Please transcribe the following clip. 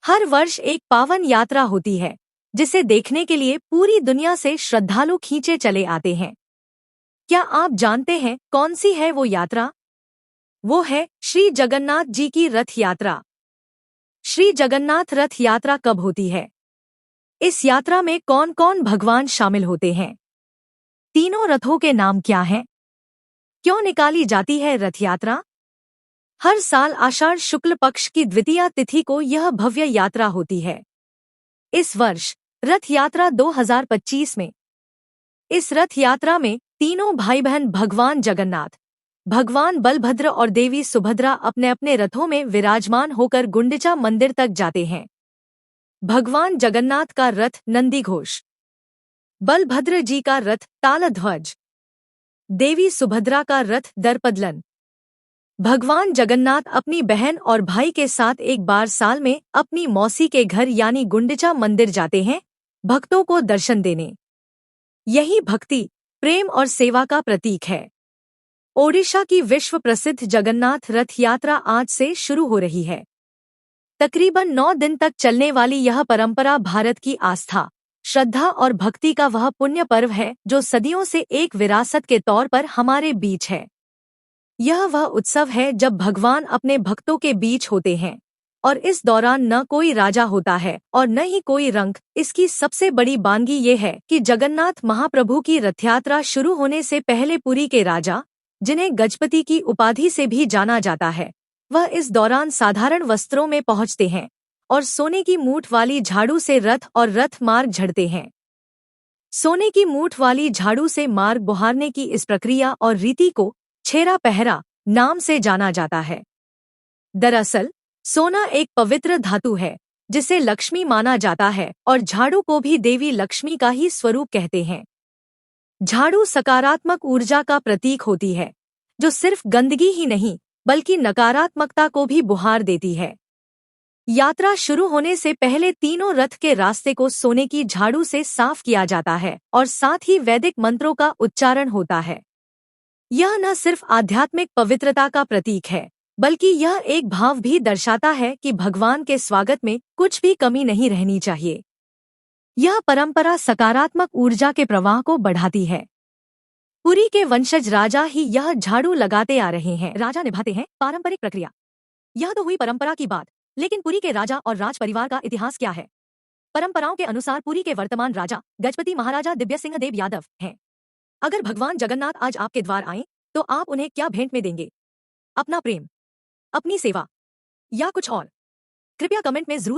हर वर्ष एक पावन यात्रा होती है जिसे देखने के लिए पूरी दुनिया से श्रद्धालु खींचे चले आते हैं। क्या आप जानते हैं कौन सी है वो यात्रा? वो है श्री जगन्नाथ जी की रथ यात्रा। श्री जगन्नाथ रथ यात्रा कब होती है? इस यात्रा में कौन कौन भगवान शामिल होते हैं? तीनों रथों के नाम क्या हैं? क्यों निकाली जाती है रथ यात्रा? हर साल आषाढ़ शुक्ल पक्ष की द्वितीया तिथि को यह भव्य यात्रा होती है। इस वर्ष रथ यात्रा 2025 में इस रथ यात्रा में तीनों भाई बहन भगवान जगन्नाथ, भगवान बलभद्र और देवी सुभद्रा अपने अपने रथों में विराजमान होकर गुंडिचा मंदिर तक जाते हैं। भगवान जगन्नाथ का रथ नंदीघोष, बलभद्र जी का रथ तालध्वज, देवी सुभद्रा का रथ दर्पदलन। भगवान जगन्नाथ अपनी बहन और भाई के साथ एक बार साल में अपनी मौसी के घर यानी गुंडिचा मंदिर जाते हैं भक्तों को दर्शन देने। यही भक्ति, प्रेम और सेवा का प्रतीक है। ओडिशा की विश्व प्रसिद्ध जगन्नाथ रथ यात्रा आज से शुरू हो रही है। तकरीबन 9 दिन तक चलने वाली यह परंपरा भारत की आस्था, श्रद्धा और भक्ति का वह पुण्य पर्व है जो सदियों से एक विरासत के तौर पर हमारे बीच है। यह वह उत्सव है जब भगवान अपने भक्तों के बीच होते हैं और इस दौरान न कोई राजा होता है और न ही कोई रंक। इसकी सबसे बड़ी बानगी ये है कि जगन्नाथ महाप्रभु की रथयात्रा शुरू होने से पहले पुरी के राजा, जिन्हें गजपति की उपाधि से भी जाना जाता है, वह इस दौरान साधारण वस्त्रों में पहुंचते हैं और सोने की मूठ वाली झाड़ू से रथ और रथ मार्ग झड़ते हैं। सोने की मूठ वाली झाड़ू से मार्ग बुहारने की इस प्रक्रिया और रीति को छेरा पहरा नाम से जाना जाता है। दरअसल सोना एक पवित्र धातु है जिसे लक्ष्मी माना जाता है और झाड़ू को भी देवी लक्ष्मी का ही स्वरूप कहते हैं। झाड़ू सकारात्मक ऊर्जा का प्रतीक होती है जो सिर्फ गंदगी ही नहीं बल्कि नकारात्मकता को भी बुहार देती है। यात्रा शुरू होने से पहले तीनों रथ के रास्ते को सोने की झाड़ू से साफ किया जाता है और साथ ही वैदिक मंत्रों का उच्चारण होता है। यह न सिर्फ आध्यात्मिक पवित्रता का प्रतीक है बल्कि यह एक भाव भी दर्शाता है कि भगवान के स्वागत में कुछ भी कमी नहीं रहनी चाहिए। यह परंपरा सकारात्मक ऊर्जा के प्रवाह को बढ़ाती है। पुरी के वंशज राजा ही यह झाड़ू लगाते आ रहे हैं। राजा निभाते हैं पारंपरिक प्रक्रिया। यह तो हुई परंपरा की बात, लेकिन पुरी के राजा और राज परिवार का इतिहास क्या है? परंपराओं के अनुसार पुरी के वर्तमान राजा गजपति महाराजा दिव्य सिंह देव यादव हैं। अगर भगवान जगन्नाथ आज आपके द्वार आएं, तो आप उन्हें क्या भेंट में देंगे? अपना प्रेम, अपनी सेवा या कुछ और? कृपया कमेंट में जरूर